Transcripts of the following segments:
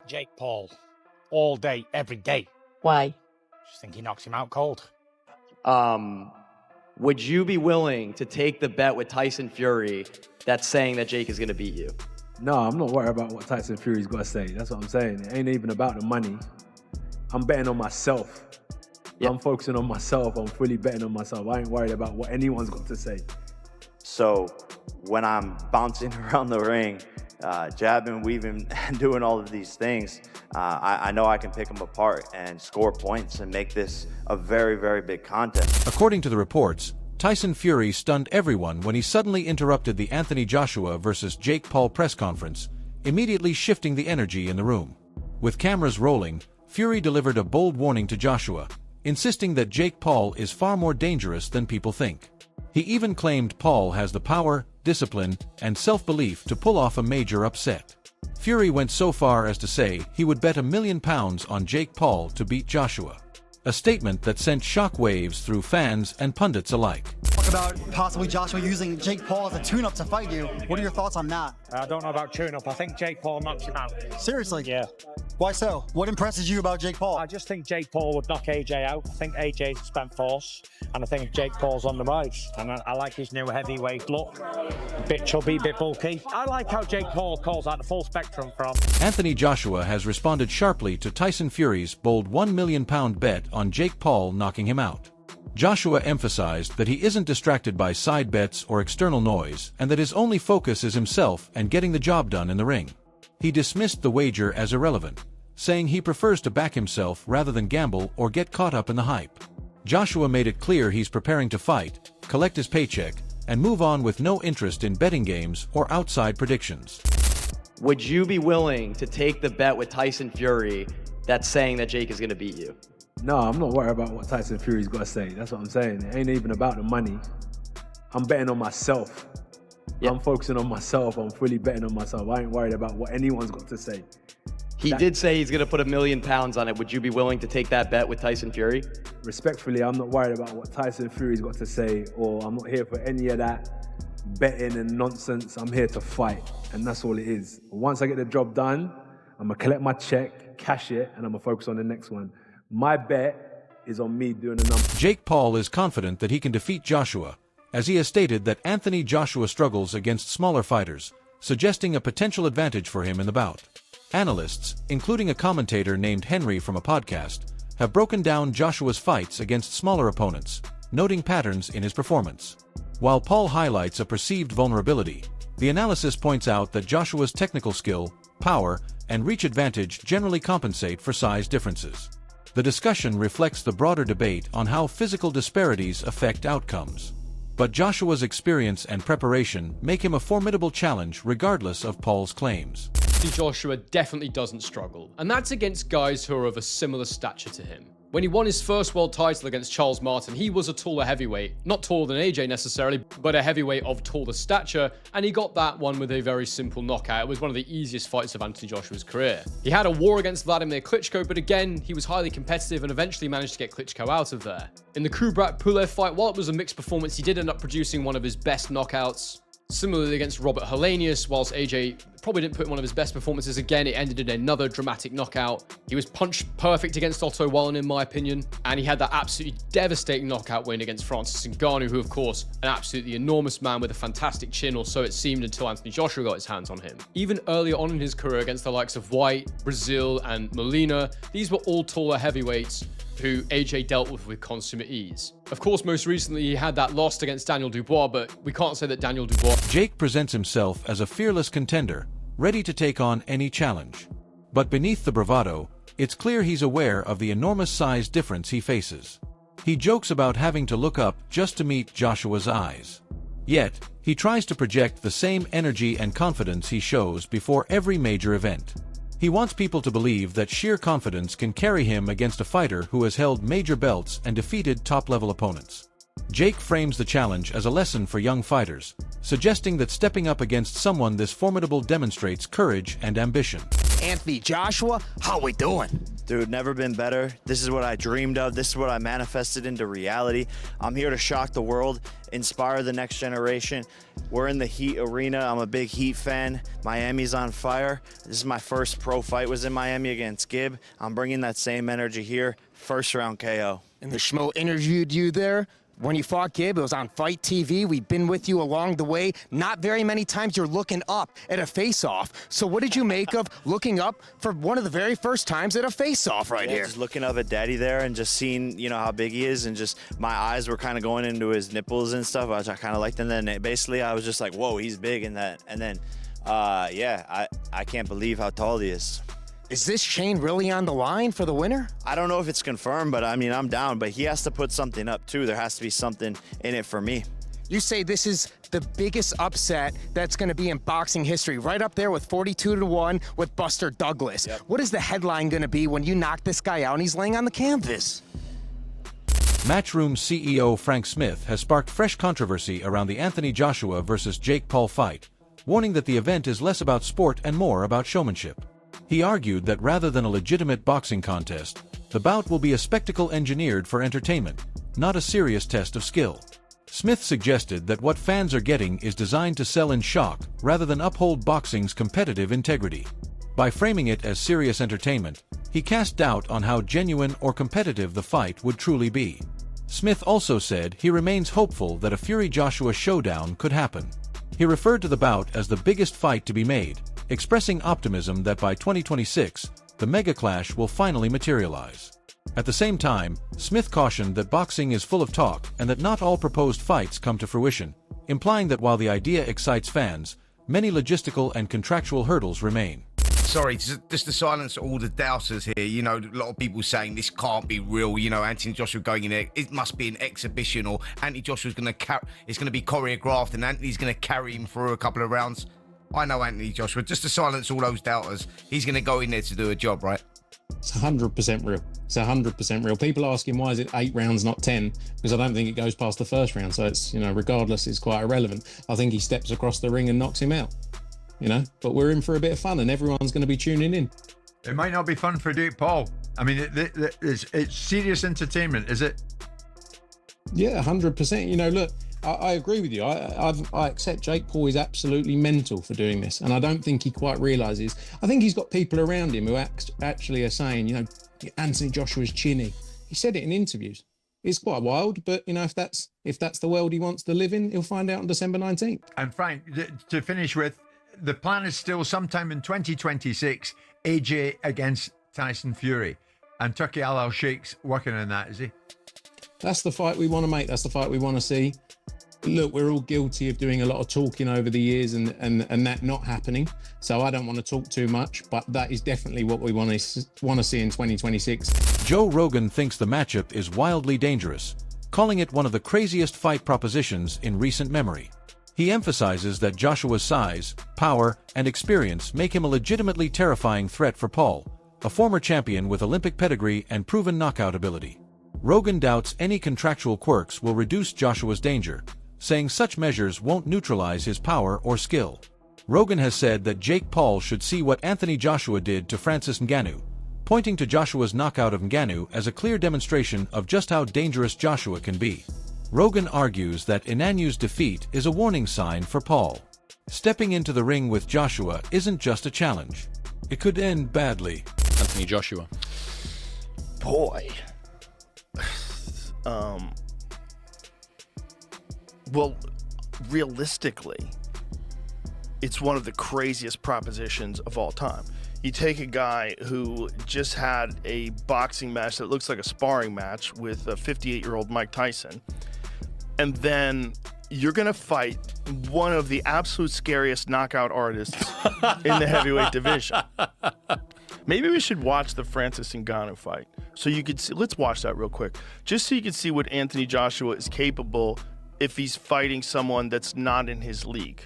Jake Paul. All day, every day. Why? Just think he knocks him out cold. Would you be willing to take the bet with Tyson Fury that's saying that Jake is going to beat you? No, I'm not worried about what Tyson Fury's got to say. That's what I'm saying. It ain't even about the money. I'm betting on myself. Yep. I'm focusing on myself. I'm fully betting on myself. I ain't worried about what anyone's got to say. So when I'm bouncing around the ring, jabbing, weaving, and doing all of these things, I know I can pick them apart and score points and make this a very, very big contest. According to the reports, Tyson Fury stunned everyone when he suddenly interrupted the Anthony Joshua versus Jake Paul press conference, immediately shifting the energy in the room. With cameras rolling, Fury delivered a bold warning to Joshua, insisting that Jake Paul is far more dangerous than people think. He even claimed Paul has the power, discipline, and self-belief to pull off a major upset. Fury went so far as to say he would bet £1 million on Jake Paul to beat Joshua, a statement that sent shockwaves through fans and pundits alike. Talk about possibly Joshua using Jake Paul as a tune-up to fight you. What are your thoughts on that? I don't know about tune-up. I think Jake Paul knocks him out. Seriously? Yeah. Why so? What impresses you about Jake Paul? I just think Jake Paul would knock AJ out. I think AJ's spent force, and I think Jake Paul's on the rise. And I like his new heavyweight look. A bit chubby, a bit bulky. I like how Jake Paul calls out the full spectrum from. Anthony Joshua has responded sharply to Tyson Fury's bold £1 million bet on Jake Paul knocking him out. Joshua emphasized that he isn't distracted by side bets or external noise, and that his only focus is himself and getting the job done in the ring. He dismissed the wager as irrelevant, saying he prefers to back himself rather than gamble or get caught up in the hype. Joshua made it clear he's preparing to fight, collect his paycheck, and move on with no interest in betting games or outside predictions. Would you be willing to take the bet with Tyson Fury that's saying that Jake is going to beat you? No, I'm not worried about what Tyson Fury's got to say. That's what I'm saying. It ain't even about the money. I'm betting on myself. Yep. I'm focusing on myself. I'm fully betting on myself. I ain't worried about what anyone's got to say. He did say he's going to put £1 million on it. Would you be willing to take that bet with Tyson Fury? Respectfully, I'm not worried about what Tyson Fury's got to say, or I'm not here for any of that betting and nonsense. I'm here to fight, and that's all it is. Once I get the job done, I'm going to collect my check, cash it, and I'm going to focus on the next one. My bet is on me doing the numbers. Jake Paul is confident that he can defeat Joshua, as he has stated that Anthony Joshua struggles against smaller fighters, suggesting a potential advantage for him in the bout. Analysts, including a commentator named Henry from a podcast, have broken down Joshua's fights against smaller opponents, noting patterns in his performance. While Paul highlights a perceived vulnerability, the analysis points out that Joshua's technical skill, power, and reach advantage generally compensate for size differences. The discussion reflects the broader debate on how physical disparities affect outcomes. But Joshua's experience and preparation make him a formidable challenge regardless of Paul's claims. Joshua definitely doesn't struggle, and that's against guys who are of a similar stature to him. When he won his first world title against Charles Martin, he was a taller heavyweight. Not taller than AJ necessarily, but a heavyweight of taller stature, and he got that one with a very simple knockout. It was one of the easiest fights of Anthony Joshua's career. He had a war against Vladimir Klitschko, but again, he was highly competitive and eventually managed to get Klitschko out of there. In the Kubrat-Pulev fight, while it was a mixed performance, he did end up producing one of his best knockouts. Similarly against Robert Helenius, whilst AJ probably didn't put in one of his best performances again, it ended in another dramatic knockout. He was punch perfect against Otto Wallin, in my opinion, and he had that absolutely devastating knockout win against Francis Ngannou, who, of course, an absolutely enormous man with a fantastic chin, or so it seemed until Anthony Joshua got his hands on him. Even earlier on in his career against the likes of White, Brazil, and Molina, these were all taller heavyweights who AJ dealt with consummate ease. Of course, most recently he had that loss against Daniel Dubois, but we can't say that Daniel Dubois... Jake presents himself as a fearless contender, ready to take on any challenge. But beneath the bravado, it's clear he's aware of the enormous size difference he faces. He jokes about having to look up just to meet Joshua's eyes. Yet, he tries to project the same energy and confidence he shows before every major event. He wants people to believe that sheer confidence can carry him against a fighter who has held major belts and defeated top-level opponents. Jake frames the challenge as a lesson for young fighters, suggesting that stepping up against someone this formidable demonstrates courage and ambition. Anthony Joshua, how we doing? Dude, never been better. This is what I dreamed of. This is what I manifested into reality. I'm here to shock the world, inspire the next generation. We're in the Heat arena. I'm a big Heat fan. Miami's on fire. This is my first pro fight, was in Miami against Gibb. I'm bringing that same energy here. First round KO. And the Schmo interviewed you there. When you fought Gibb, it was on Fight TV. We've been with you along the way. Not very many times you're looking up at a face-off. So what did you make of looking up for one of the very first times at a face-off right here? Just looking up at Daddy there and just seeing, how big he is, and just my eyes were kind of going into his nipples and stuff, which I kind of liked. And then basically I was just like, whoa, he's big in that. And then, I can't believe how tall he is. Is this chain really on the line for the winner? I don't know if it's confirmed, but I'm down. But he has to put something up too. There has to be something in it for me. You say this is the biggest upset that's going to be in boxing history, right up there with 42-1 with Buster Douglas. Yep. What is the headline going to be when you knock this guy out and he's laying on the canvas? Matchroom CEO Frank Smith has sparked fresh controversy around the Anthony Joshua versus Jake Paul fight, warning that the event is less about sport and more about showmanship. He argued that rather than a legitimate boxing contest, the bout will be a spectacle engineered for entertainment, not a serious test of skill. Smith suggested that what fans are getting is designed to sell in shock rather than uphold boxing's competitive integrity. By framing it as serious entertainment, he cast doubt on how genuine or competitive the fight would truly be. Smith also said he remains hopeful that a Fury-Joshua showdown could happen. He referred to the bout as the biggest fight to be made, expressing optimism that by 2026, the mega clash will finally materialize. At the same time, Smith cautioned that boxing is full of talk and that not all proposed fights come to fruition, implying that while the idea excites fans, many logistical and contractual hurdles remain. Sorry, just to silence all the doubters here, a lot of people saying this can't be real, Anthony Joshua going in there, it must be an exhibition, or Anthony Joshua's it's going to be choreographed and Anthony's going to carry him through a couple of rounds. I know Anthony Joshua, just to silence all those doubters, he's going to go in there to do a job, right? It's 100% real. It's 100% real. People asking why is it 8 rounds, not 10? Because I don't think it goes past the first round. So it's, regardless, it's quite irrelevant. I think he steps across the ring and knocks him out, But we're in for a bit of fun and everyone's going to be tuning in. It might not be fun for JakePaul. I mean, it's serious entertainment, is it? Yeah, 100%. Look, I agree with you. I accept JakePaul is absolutely mental for doing this, and I don't think he quite realises. I think he's got people around him who actually are saying, Anthony Joshua's chinny. He said it in interviews. It's quite wild, but if that's the world he wants to live in, he'll find out on December 19th. And Frank, to finish with, the plan is still sometime in 2026, AJ against Tyson Fury, and Turki Al-Sheikh's working on that, is he? That's the fight we want to make. That's the fight we want to see. Look, we're all guilty of doing a lot of talking over the years and that not happening. So I don't want to talk too much, but that is definitely what we want to see in 2026. Joe Rogan thinks the matchup is wildly dangerous, calling it one of the craziest fight propositions in recent memory. He emphasizes that Joshua's size, power, and experience make him a legitimately terrifying threat for Paul, a former champion with Olympic pedigree and proven knockout ability. Rogan doubts any contractual quirks will reduce Joshua's danger, saying such measures won't neutralize his power or skill. Rogan has said that JakePaul should see what Anthony Joshua did to Francis Ngannou, pointing to Joshua's knockout of Ngannou as a clear demonstration of just how dangerous Joshua can be. Rogan argues that Ngannou's defeat is a warning sign for Paul. Stepping into the ring with Joshua isn't just a challenge. It could end badly. Anthony Joshua. Boy. Well, realistically, it's one of the craziest propositions of all time. You take a guy who just had a boxing match that looks like a sparring match with a 58-year-old Mike Tyson, and then you're going to fight one of the absolute scariest knockout artists in the heavyweight division. Maybe we should watch the Francis Ngannou fight so you could see. Let's watch that real quick, just so you can see what Anthony Joshua is capable if he's fighting someone that's not in his league.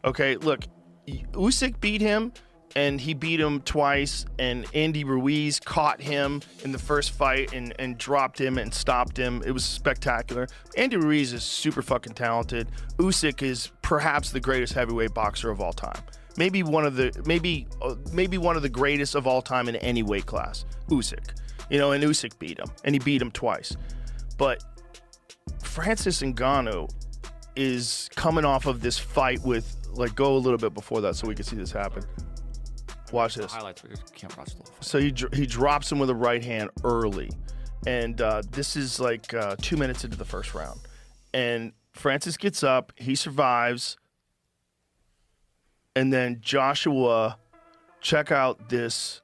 Okay, look, Usyk beat him, and he beat him twice, and Andy Ruiz caught him in the first fight and dropped him and stopped him. It was spectacular. Andy Ruiz is super fucking talented. Usyk is perhaps the greatest heavyweight boxer of all time. maybe one of the greatest of all time in any weight class, Usyk. And Usyk beat him, and he beat him twice. But Francis Ngannou is coming off of this fight with, like, go a little bit before that so we can see this happen. Watch this. Highlights, we can't watch the whole fight. So he drops him with a right hand early, and this is like 2 minutes into the first round. And Francis gets up, he survives, and then Joshua, check out this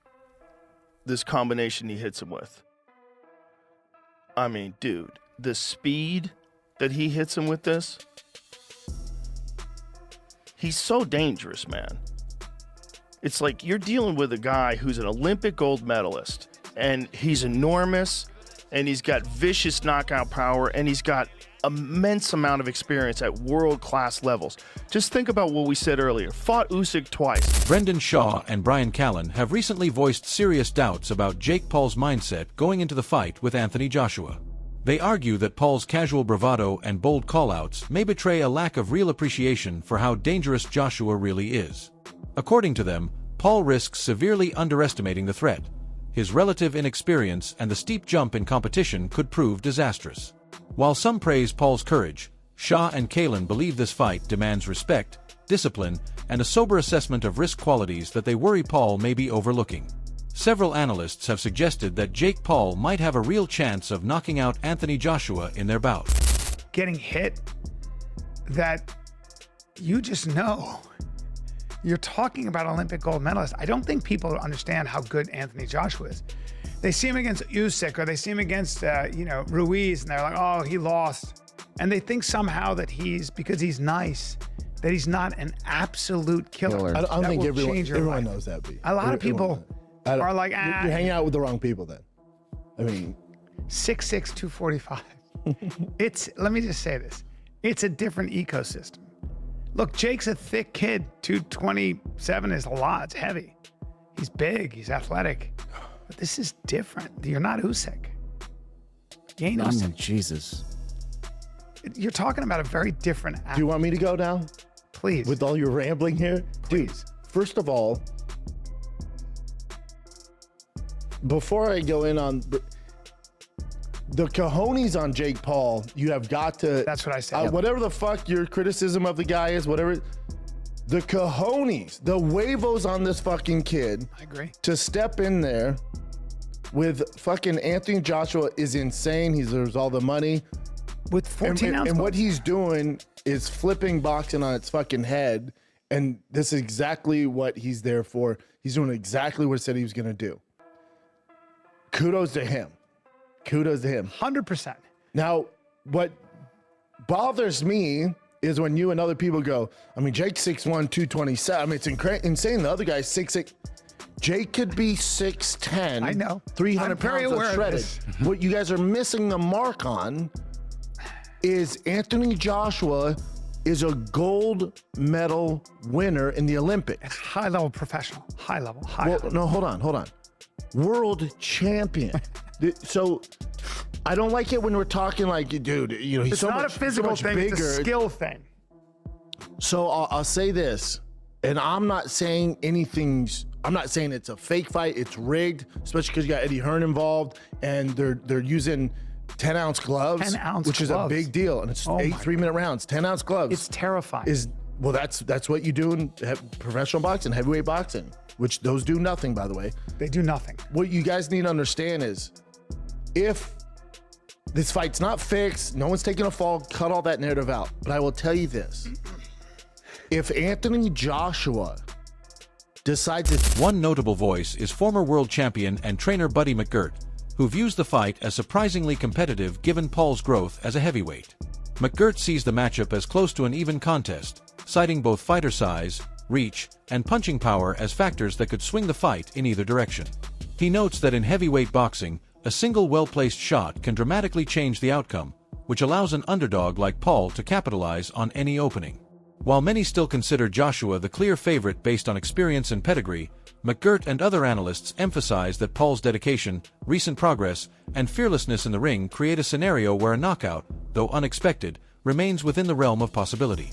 combination he hits him with. I mean, dude, the speed that he hits him with this, he's so dangerous, man. It's like you're dealing with a guy who's an Olympic gold medalist, and he's enormous, and he's got vicious knockout power, and he's got immense amount of experience at world-class levels. Just think about what we said earlier. Fought Usyk twice. Brendan Shaw and Brian Callen have recently voiced serious doubts about Jake Paul's mindset going into the fight with Anthony Joshua. They argue that Paul's casual bravado and bold callouts may betray a lack of real appreciation for how dangerous Joshua really is. According to them, Paul risks severely underestimating the threat. His relative inexperience and the steep jump in competition could prove disastrous. While some praise Paul's courage, Shaw and Callen believe this fight demands respect, discipline, and a sober assessment of risk qualities that they worry Paul may be overlooking. Several analysts have suggested that Jake Paul might have a real chance of knocking out Anthony Joshua in their bout. Getting hit, that you just know. You're talking about Olympic gold medalist. I don't think people understand how good Anthony Joshua is. They see him against Usyk, or they see him against, Ruiz, and they're like, oh, he lost. And they think somehow that because he's nice, that he's not an absolute killer. I don't think everyone life. knows that, B. A lot of people are like, You're hanging out with the wrong people then. I mean, 6'6", 245. Let me just say this. It's a different ecosystem. Look, Jake's a thick kid. 227 is a lot. It's heavy. He's big. He's athletic. But this is different. You're not Usyk. You ain't Usyk. Jesus. You're talking about a very different athlete. Do you want me to go now? Please. With all your rambling here? Please. Dude, first of all, before I go in on the cojones on Jake Paul, you have got to. That's what I said. Whatever the fuck your criticism of the guy is, whatever. The cojones, the huevos on this fucking kid. I agree. To step in there with fucking Anthony Joshua is insane. He deserves all the money. With 14 ounces. And what he's doing is flipping boxing on its fucking head. And this is exactly what he's there for. He's doing exactly what he said he was going to do. Kudos to him. Kudos to him. 100%. Now, what bothers me is when you and other people go, I mean, Jake's 6'1", 227. I mean, it's insane. The other guy's 6'6". Jake could be 6'10". I know. 300 pounds of shredded. What you guys are missing the mark on is Anthony Joshua is a gold medal winner in the Olympics. High-level professional. High-level. No, hold on. World champion. So I don't like it when we're talking like, dude, he's it's so not much, a physical so much thing, bigger. It's a skill thing. So I'll say this, and I'm not saying it's a fake fight. It's rigged, especially because you got Eddie Hearn involved, and they're using 10-ounce gloves, 10-ounce which is a big deal, and it's 8 3-minute rounds. 10-ounce gloves. It's terrifying. That's what you do in professional boxing, heavyweight boxing, which those do nothing, by the way. They do nothing. What you guys need to understand is, if this fight's not fixed, no one's taking a fall, cut all that narrative out. But I will tell you this. If Anthony Joshua decides to... One notable voice is former world champion and trainer Buddy McGirt, who views the fight as surprisingly competitive given Paul's growth as a heavyweight. McGirt sees the matchup as close to an even contest, citing both fighter size, reach, and punching power as factors that could swing the fight in either direction. He notes that in heavyweight boxing, a single well-placed shot can dramatically change the outcome, which allows an underdog like Paul to capitalize on any opening. While many still consider Joshua the clear favorite based on experience and pedigree, McGirt and other analysts emphasize that Paul's dedication, recent progress, and fearlessness in the ring create a scenario where a knockout, though unexpected, remains within the realm of possibility.